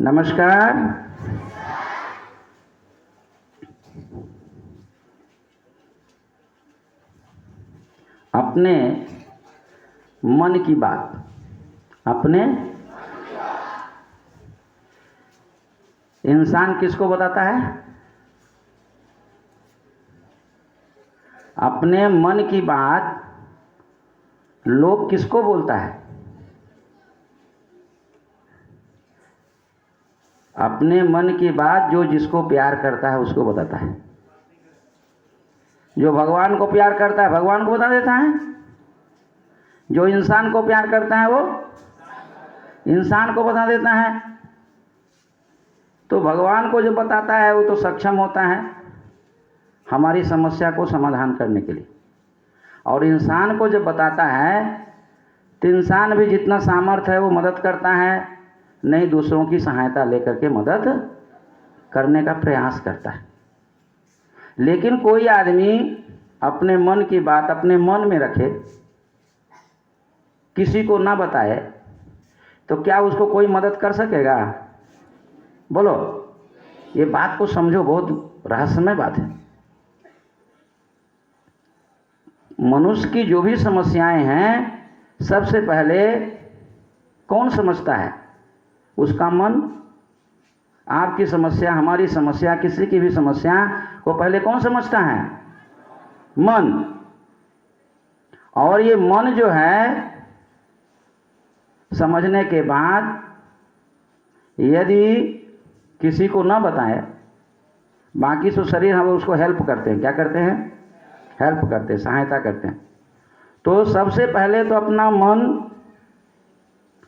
नमस्कार। अपने मन की बात, अपने इंसान किसको बताता है? अपने मन की बात लोग किसको बोलता है? अपने मन की बात जो जिसको प्यार करता है उसको बताता है। जो भगवान को प्यार करता है भगवान को बता देता है, जो इंसान को प्यार करता है वो इंसान को बता देता है। तो भगवान को जो बताता है वो तो सक्षम होता है हमारी समस्या को समाधान करने के लिए, और इंसान को जब बताता है तो इंसान भी जितना सामर्थ्य है वो मदद करता है, नहीं दूसरों की सहायता लेकर के मदद करने का प्रयास करता है। लेकिन कोई आदमी अपने मन की बात अपने मन में रखे, किसी को ना बताए, तो क्या उसको कोई मदद कर सकेगा? बोलो, ये बात को समझो, बहुत रहस्यमय बात है। मनुष्य की जो भी समस्याएं हैं सबसे पहले कौन समझता है? उसका मन। आपकी समस्या, हमारी समस्या, किसी की भी समस्या को पहले कौन समझता है? मन। और ये मन जो है समझने के बाद यदि किसी को ना बताए, बाकी तो शरीर हम उसको हेल्प करते हैं। क्या करते हैं? हेल्प करते हैं, सहायता करते हैं। तो सबसे पहले तो अपना मन,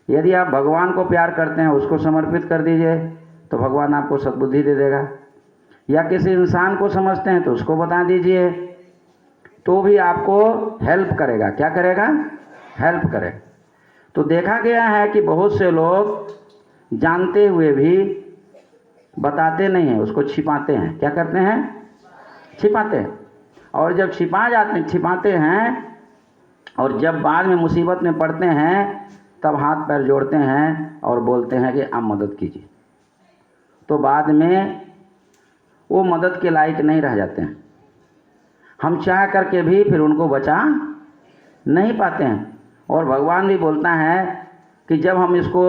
यदि आप भगवान को प्यार करते हैं उसको समर्पित कर दीजिए तो भगवान आपको सद्बुद्धि दे देगा। या किसी इंसान को समझते हैं तो उसको बता दीजिए, तो भी आपको हेल्प करेगा। क्या करेगा? हेल्प करेगा। तो देखा गया है कि बहुत से लोग जानते हुए भी बताते नहीं हैं, उसको छिपाते हैं। क्या करते हैं? छिपाते हैं। और जब छिपाते हैं और जब बाद में मुसीबत में पड़ते हैं तब हाथ पैर जोड़ते हैं और बोलते हैं कि आप मदद कीजिए, तो बाद में वो मदद के लायक नहीं रह जाते हैं। हम चाह करके भी फिर उनको बचा नहीं पाते हैं। और भगवान भी बोलता है कि जब हम इसको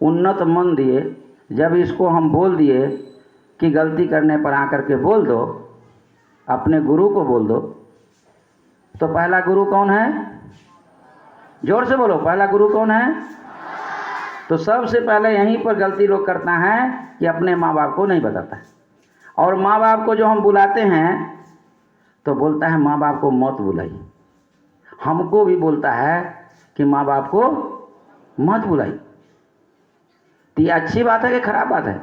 उन्नत मन दिए, जब इसको हम बोल दिए कि गलती करने पर आकर के बोल दो, अपने गुरु को बोल दो, तो पहला गुरु कौन है? जोर से बोलो, पहला गुरु कौन है? तो सबसे पहले यहीं पर गलती लोग करता है कि अपने माँ बाप को नहीं बताता है। और माँ बाप को जो हम बुलाते हैं तो बोलता है माँ बाप को मत बुलाइए। हमको भी बोलता है कि माँ बाप को मत बुलाइए। तो ये अच्छी बात है कि खराब बात है?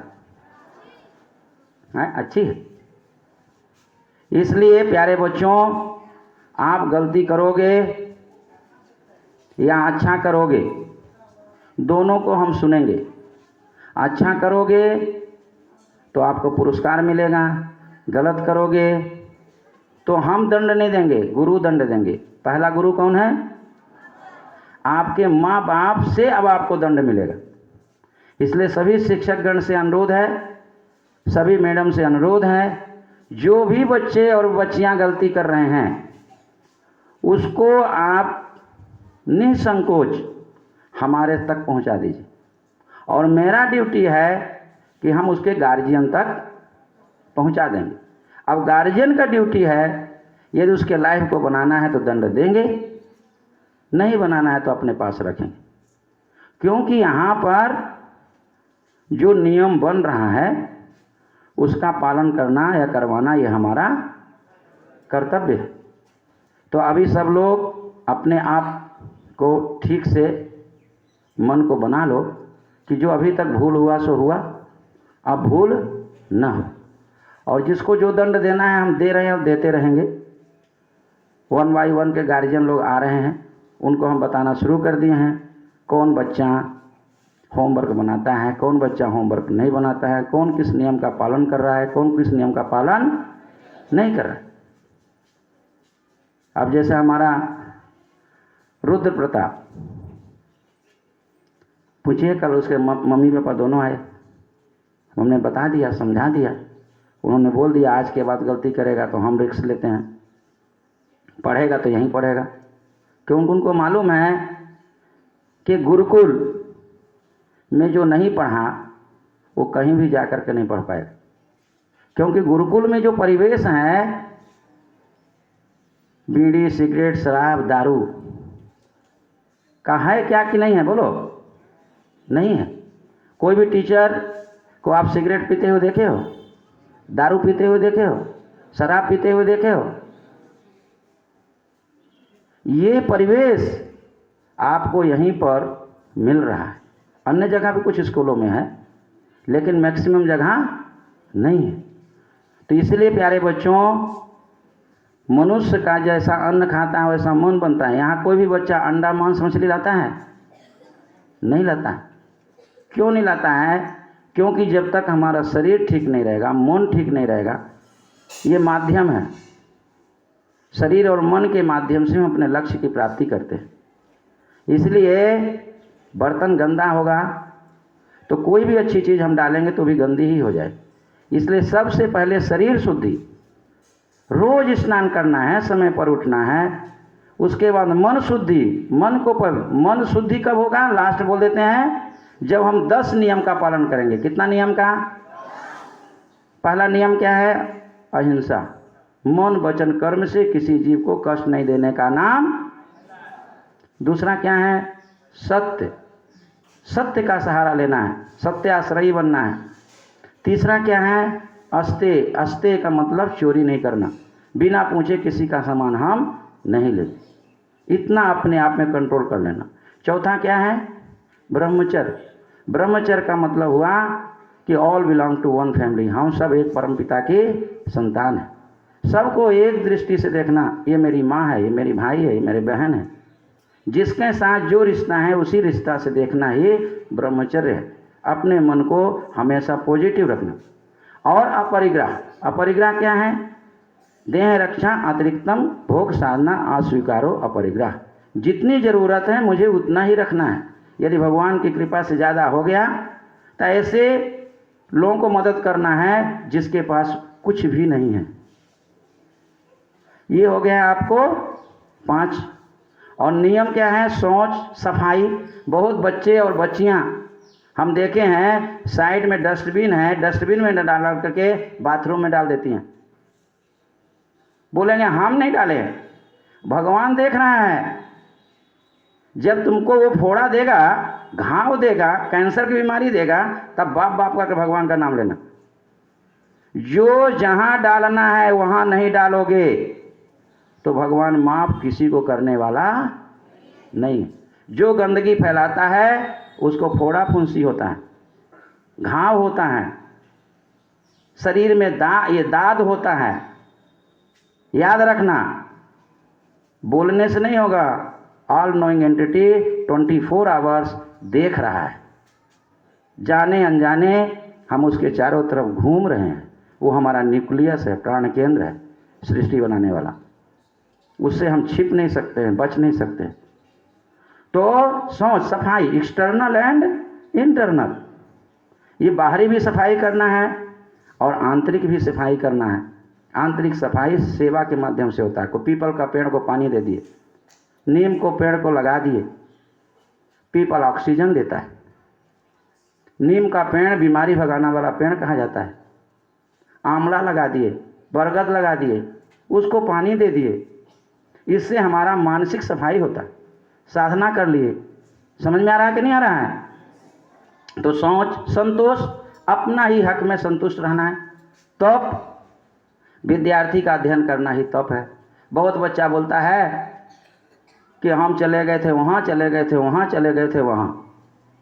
अच्छी है। इसलिए प्यारे बच्चों, आप गलती करोगे या अच्छा करोगे, दोनों को हम सुनेंगे। अच्छा करोगे तो आपको पुरस्कार मिलेगा, गलत करोगे तो हम दंड नहीं देंगे, गुरु दंड देंगे। पहला गुरु कौन है? आपके माँ बाप से अब आपको दंड मिलेगा। इसलिए सभी शिक्षकगण से अनुरोध है, सभी मैडम से अनुरोध है, जो भी बच्चे और बच्चियां गलती कर रहे हैं उसको आप निसंकोच हमारे तक पहुंचा दीजिए। और मेरा ड्यूटी है कि हम उसके गार्जियन तक पहुंचा देंगे। अब गार्जियन का ड्यूटी है, यदि उसके लाइफ को बनाना है तो दंड देंगे, नहीं बनाना है तो अपने पास रखेंगे। क्योंकि यहाँ पर जो नियम बन रहा है उसका पालन करना या करवाना ये हमारा कर्तव्य है। तो अभी सब लोग अपने आप को ठीक से मन को बना लो कि जो अभी तक भूल हुआ सो हुआ, अब भूल न हो। और जिसको जो दंड देना है हम दे रहे हैं और देते रहेंगे। 1 बाय 1 के गार्जियन लोग आ रहे हैं, उनको हम बताना शुरू कर दिए हैं कौन बच्चा होमवर्क बनाता है, कौन बच्चा होमवर्क नहीं बनाता है, कौन किस नियम का पालन कर रहा है, कौन किस नियम का पालन नहीं कर रहा है। अब जैसे हमारा रुद्र प्रताप, पूछिए कल उसके मम्मी पापा दोनों आए, हमने बता दिया, समझा दिया। उन्होंने बोल दिया आज के बाद गलती करेगा तो हम रिस्क लेते हैं, पढ़ेगा तो यहीं पढ़ेगा। क्योंकि उनको मालूम है कि गुरुकुल में जो नहीं पढ़ा वो कहीं भी जा कर के नहीं पढ़ पाएगा। क्योंकि गुरुकुल में जो परिवेश है, बीड़ी, सिगरेट, शराब, दारू का है क्या कि नहीं है? बोलो, नहीं है। कोई भी टीचर को आप सिगरेट पीते हुए देखे हो, दारू पीते हुए देखे हो, शराब पीते हुए देखे हो? ये परिवेश आपको यहीं पर मिल रहा है। अन्य जगह भी कुछ स्कूलों में है, लेकिन मैक्सिमम जगह नहीं है। तो इसलिए प्यारे बच्चों, मनुष्य का जैसा अन्न खाता है वैसा मन बनता है। यहाँ कोई भी बच्चा अंडा, मांस, मछली लाता है? नहीं लाता है। क्यों नहीं लाता है? क्योंकि जब तक हमारा शरीर ठीक नहीं रहेगा, मन ठीक नहीं रहेगा, ये माध्यम है। शरीर और मन के माध्यम से हम अपने लक्ष्य की प्राप्ति करते हैं। इसलिए बर्तन गंदा होगा तो कोई भी अच्छी चीज़ हम डालेंगे तो भी गंदी ही हो जाए। इसलिए सबसे पहले शरीर शुद्धि, रोज स्नान करना है, समय पर उठना है। उसके बाद मन शुद्धि, मन शुद्धि कब होगा? लास्ट बोल देते हैं जब हम 10 नियम का पालन करेंगे। कितना नियम का? पहला नियम क्या है? अहिंसा। मन, वचन, कर्म से किसी जीव को कष्ट नहीं देने का नाम। दूसरा क्या है? सत्य। सत्य का सहारा लेना है, सत्याश्रयी बनना है। तीसरा क्या है? अस्तेय। अस्तेय का मतलब चोरी नहीं करना, बिना पूछे किसी का सामान हम नहीं लेते। इतना अपने आप में कंट्रोल कर लेना। चौथा क्या है? ब्रह्मचर्य। ब्रह्मचर्य का मतलब हुआ कि all belong to one family, हम सब एक परमपिता की संतान हैं। सबको एक दृष्टि से देखना, ये मेरी माँ है, ये मेरी भाई है, ये मेरी बहन है। जिसके साथ जो रिश्ता है उसी रिश्ता से देखना ही ब्रह्मचर्य है। अपने मन को हमेशा पॉजिटिव रखना। और अपरिग्रह। अपरिग्रह क्या है? देह रक्षा अतिरिक्तम भोग साधना अस्वीकारो अपरिग्रह। जितनी ज़रूरत है मुझे उतना ही रखना है। यदि भगवान की कृपा से ज़्यादा हो गया तो ऐसे लोगों को मदद करना है जिसके पास कुछ भी नहीं है। ये हो गया आपको 5। और नियम क्या है? शौच, सफाई। बहुत बच्चे और बच्चियां हम देखे हैं, साइड में डस्टबिन है, डस्टबिन में डाल करके बाथरूम में डाल देती हैं। बोलेंगे हम नहीं डाले हैं, भगवान देख रहा है। जब तुमको वो फोड़ा देगा, घाव देगा, कैंसर की बीमारी देगा, तब बाप बाप का भगवान का नाम लेना। जो जहां डालना है वहां नहीं डालोगे तो भगवान माफ किसी को करने वाला नहीं। जो गंदगी फैलाता है उसको फोड़ा फुंसी होता है, घाव होता है, शरीर में ये दाद होता है। याद रखना, बोलने से नहीं होगा। ऑल नोइंग एंटिटी 24 आवर्स देख रहा है। जाने अनजाने हम उसके चारों तरफ घूम रहे हैं। वो हमारा न्यूक्लियस है, प्राण केंद्र है, सृष्टि बनाने वाला। उससे हम छिप नहीं सकते हैं, बच नहीं सकते। तो सोच, सफाई, एक्सटर्नल एंड इंटरनल। ये बाहरी भी सफाई करना है और आंतरिक भी सफाई करना है। आंतरिक सफाई सेवा के माध्यम से होता है। को पीपल का पेड़ को पानी दे दिए, नीम को पेड़ को लगा दिए। पीपल ऑक्सीजन देता है। नीम का पेड़ बीमारी भगाने वाला पेड़ कहा जाता है। आंवला लगा दिए, बरगद लगा दिए, उसको पानी दे दिए। इससे हमारा मानसिक सफाई होता है। साधना कर लिए। समझ में आ रहा है कि नहीं आ रहा है? तो सोच, संतोष, अपना ही हक में संतुष्ट रहना है। तप, विद्यार्थी का अध्ययन करना ही तप है। बहुत बच्चा बोलता है कि हम चले गए थे वहाँ, चले गए थे वहाँ, चले गए थे वहाँ।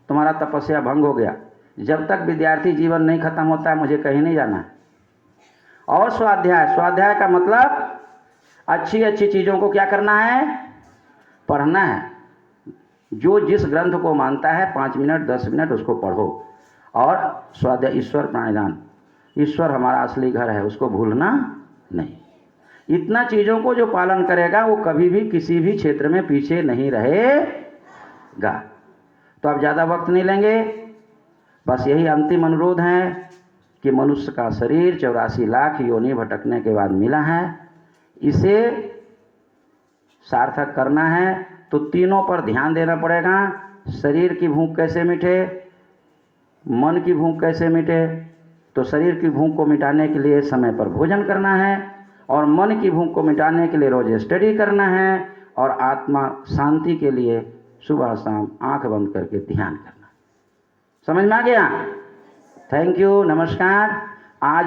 तुम्हारा तपस्या भंग हो गया। जब तक विद्यार्थी जीवन नहीं खत्म होता है मुझे कहीं नहीं जाना है। और स्वाध्याय, स्वाध्याय का मतलब अच्छी अच्छी चीज़ों को क्या करना है? पढ़ना है। जो जिस ग्रंथ को मानता है 5 मिनट 10 मिनट उसको पढ़ो। और स्वाध्याय, ईश्वर प्राणिदान, ईश्वर हमारा असली घर है, उसको भूलना नहीं। इतना चीज़ों को जो पालन करेगा वो कभी भी किसी भी क्षेत्र में पीछे नहीं रहेगा। तो अब ज़्यादा वक्त नहीं लेंगे, बस यही अंतिम अनुरोध है कि मनुष्य का शरीर 84 लाख योनि भटकने के बाद मिला है, इसे सार्थक करना है तो तीनों पर ध्यान देना पड़ेगा। शरीर की भूख कैसे मिटे, मन की भूख कैसे मिटे, तो शरीर की भूख को मिटाने के लिए समय पर भोजन करना है, और मन की भूख को मिटाने के लिए रोज स्टडी करना है, और आत्मा शांति के लिए सुबह शाम आंख बंद करके ध्यान करना। समझ में आ गया? थैंक यू, नमस्कार। आज